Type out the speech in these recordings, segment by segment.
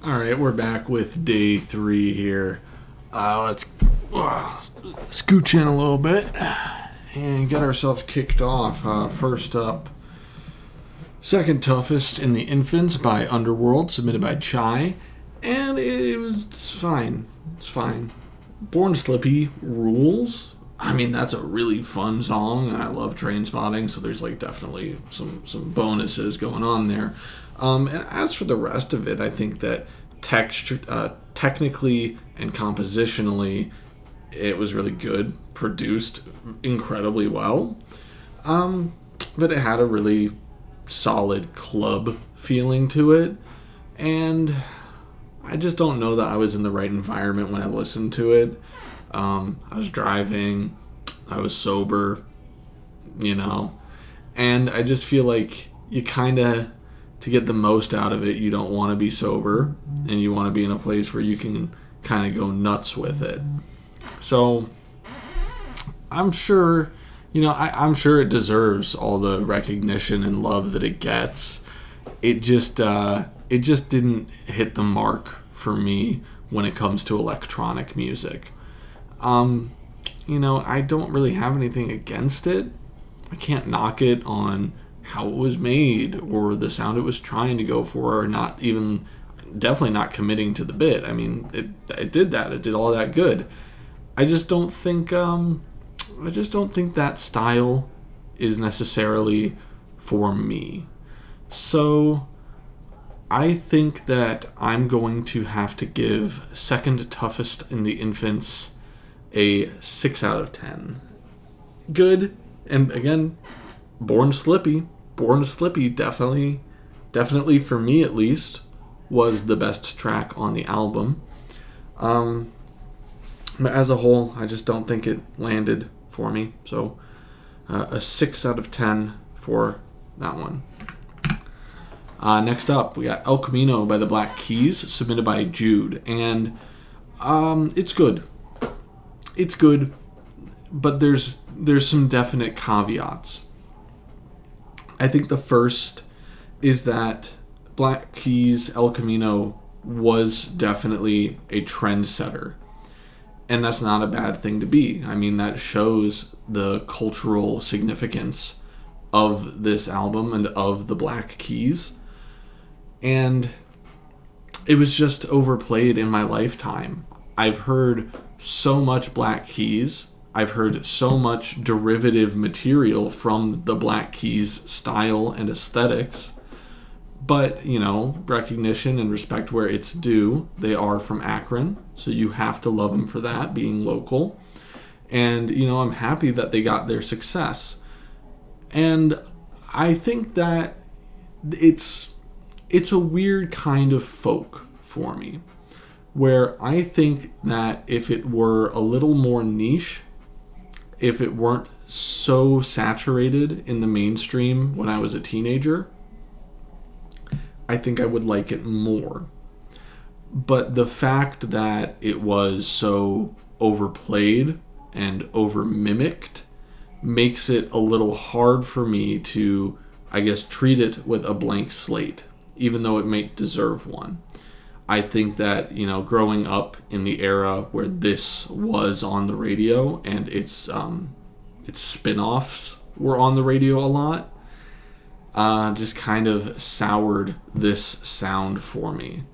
All right, we're back with day 3 here. Let's scooch in a little bit and get ourselves kicked off. First up, second toughest in the infants by Underworld, submitted by Chai, and it's fine. It's fine. Born Slippy rules. I mean, that's a really fun song, and I love Train Spotting, so there's like definitely some bonuses going on there. And as for the rest of it, I think that technically and compositionally, it was really good, produced incredibly well. But it had a really solid club feeling to it, and I just don't know that I was in the right environment when I listened to it. I was driving, I was sober, and I just feel like you kind of, to get the most out of it, you don't want to be sober, and you want to be in a place where you can kind of go nuts with it. So I'm sure, I'm sure it deserves all the recognition and love that it gets. It just didn't hit the mark for me when it comes to electronic music. I don't really have anything against it. I can't knock it on how it was made or the sound it was trying to go for, or not even, definitely not committing to the bit. I mean, it did that. It did all that good. I just don't think that style is necessarily for me. So I think that I'm going to have to give second toughest in the infants a 6 out of 10. Good. And again, Born Slippy definitely for me at least was the best track on the album. But as a whole, I just don't think it landed for me. So a 6 out of 10 for that one. Next up, we got El Camino by the Black Keys, submitted by Jude. And it's good. It's good, but there's some definite caveats. I think the first is that Black Keys' El Camino was definitely a trendsetter. And that's not a bad thing to be. I mean, that shows the cultural significance of this album and of the Black Keys. And it was just overplayed in my lifetime. I've heard so much Black Keys. I've heard so much derivative material from the Black Keys style and aesthetics. But, recognition and respect where it's due. They are from Akron, so you have to love them for that, being local. And, I'm happy that they got their success. And I think that it's a weird kind of folk for me, where I think that if it were a little more niche, if it weren't so saturated in the mainstream when I was a teenager, I think I would like it more. But the fact that it was so overplayed and over-mimicked makes it a little hard for me to, I guess, treat it with a blank slate, even though it might deserve one. I think that, growing up in the era where this was on the radio and its spin-offs were on the radio a lot, just kind of soured this sound for me.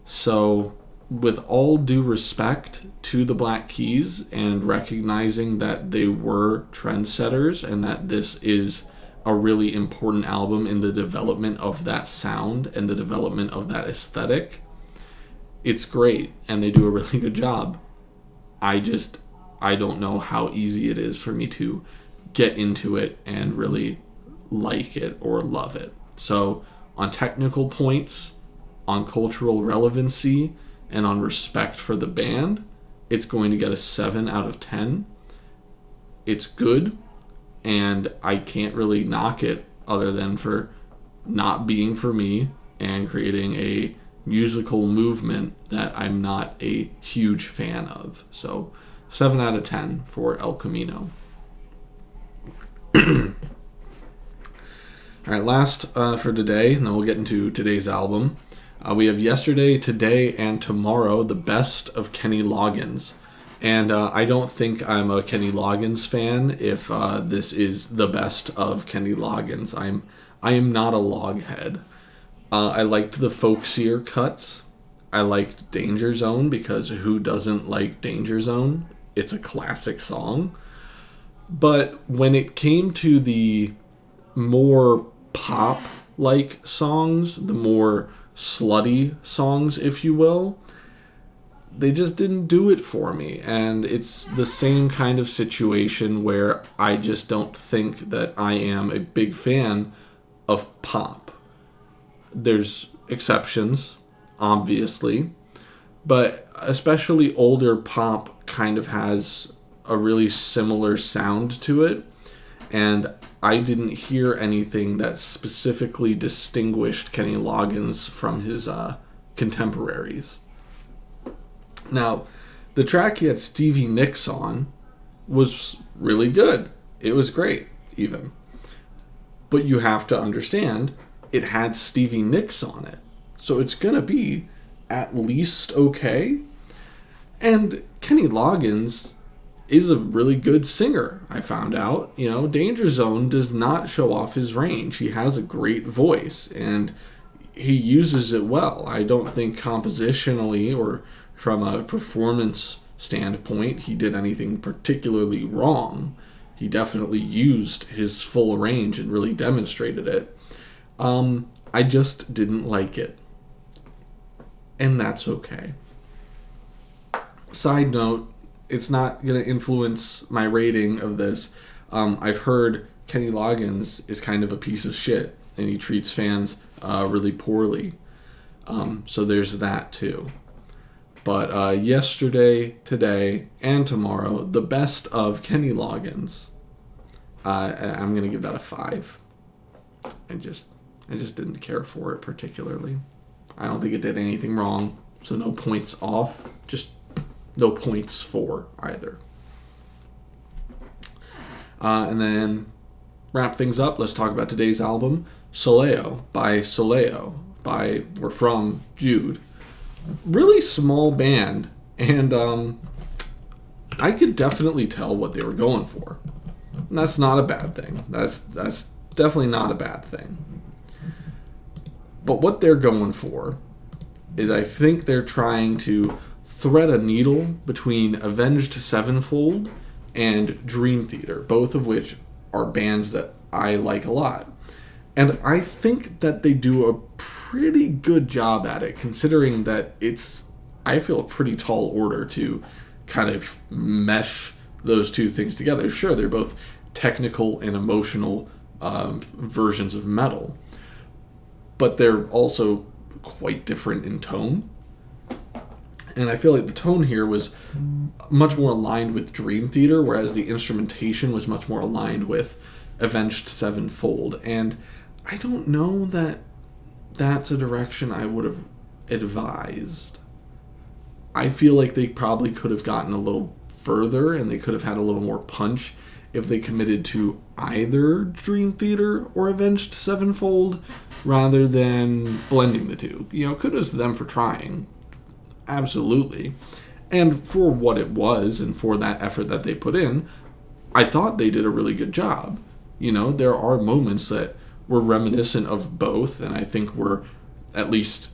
So, with all due respect to the Black Keys and recognizing that they were trendsetters and that this is a really important album in the development of that sound and the development of that aesthetic, it's great and they do a really good job. I don't know how easy it is for me to get into it and really like it or love it. So on technical points, on cultural relevancy, and on respect for the band, it's going to get a 7 out of 10. It's good, and I can't really knock it other than for not being for me and creating a musical movement that I'm not a huge fan of. So 7 out of 10 for El Camino. All right, last for today, and then we'll get into today's album. We have yesterday, today, and tomorrow, the best of Kenny Loggins. And I don't think I'm a Kenny Loggins fan if this is the best of Kenny Loggins. I am not a loghead. I liked the folksier cuts. I liked Danger Zone because who doesn't like Danger Zone? It's a classic song. But when it came to the more pop-like songs, the more slutty songs, if you will, they just didn't do it for me. And it's the same kind of situation where I just don't think that I am a big fan of pop. There's exceptions, obviously, but especially older pop kind of has a really similar sound to it, and I didn't hear anything that specifically distinguished Kenny Loggins from his contemporaries. Now, the track he had Stevie Nicks on was really good. It was great, even. But you have to understand, it had Stevie Nicks on it. So it's going to be at least okay. And Kenny Loggins is a really good singer, I found out. You know, Danger Zone does not show off his range. He has a great voice, and he uses it well. I don't think compositionally or from a performance standpoint he did anything particularly wrong. He definitely used his full range and really demonstrated it. I just didn't like it. And that's okay. Side note, it's not going to influence my rating of this. I've heard Kenny Loggins is kind of a piece of shit, and he treats fans really poorly. So there's that too. But yesterday, today, and tomorrow, the best of Kenny Loggins. I'm going to give that a 5. I just didn't care for it particularly. I don't think it did anything wrong, so no points off, just no points for either. And then wrap things up, let's talk about today's album, Soleo by Soleo, from Jude. Really small band, and I could definitely tell what they were going for. And that's not a bad thing. That's definitely not a bad thing. But what they're going for is, I think they're trying to thread a needle between Avenged Sevenfold and Dream Theater, both of which are bands that I like a lot. And I think that they do a pretty good job at it, considering that it's, I feel, a pretty tall order to kind of mesh those two things together. Sure, they're both technical and emotional versions of metal, but they're also quite different in tone. And I feel like the tone here was much more aligned with Dream Theater, whereas the instrumentation was much more aligned with Avenged Sevenfold. And I don't know that that's a direction I would have advised. I feel like they probably could have gotten a little further, and they could have had a little more punch if they committed to either Dream Theater or Avenged Sevenfold rather than blending the two. You know, kudos to them for trying. Absolutely. And for what it was and for that effort that they put in, I thought they did a really good job. You know, there are moments that were reminiscent of both, and I think were at least,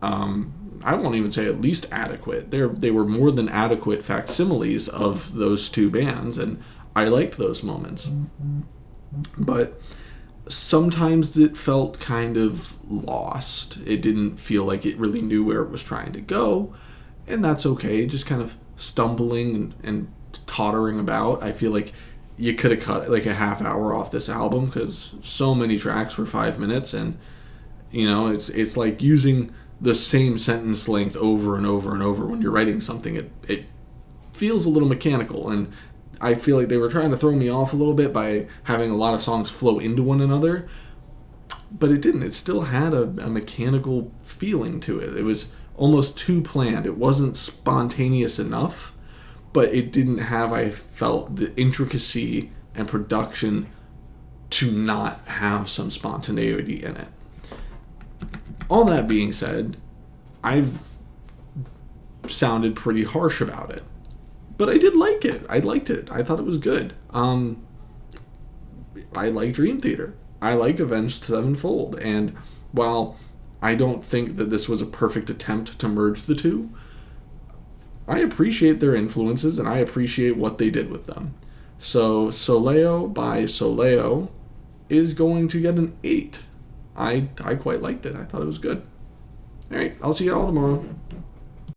I won't even say at least adequate. They were more than adequate facsimiles of those two bands, and I liked those moments. But sometimes it felt kind of lost. It didn't feel like it really knew where it was trying to go, and that's okay. Just kind of stumbling and tottering about. I feel like you could have cut like a half hour off this album because so many tracks were 5 minutes, and you know, it's like using the same sentence length over and over and over when you're writing something. It feels a little mechanical, and I feel like they were trying to throw me off a little bit by having a lot of songs flow into one another, but it didn't. It still had a mechanical feeling to it. It was almost too planned. It wasn't spontaneous enough, but it didn't have, I felt, the intricacy and production to not have some spontaneity in it. All that being said, I've sounded pretty harsh about it. But I did like it. I liked it. I thought it was good. I like Dream Theater. I like Avenged Sevenfold. And while I don't think that this was a perfect attempt to merge the two, I appreciate their influences and I appreciate what they did with them. So Soleo by Soleo is going to get an 8. I quite liked it. I thought it was good. All right, I'll see you all tomorrow.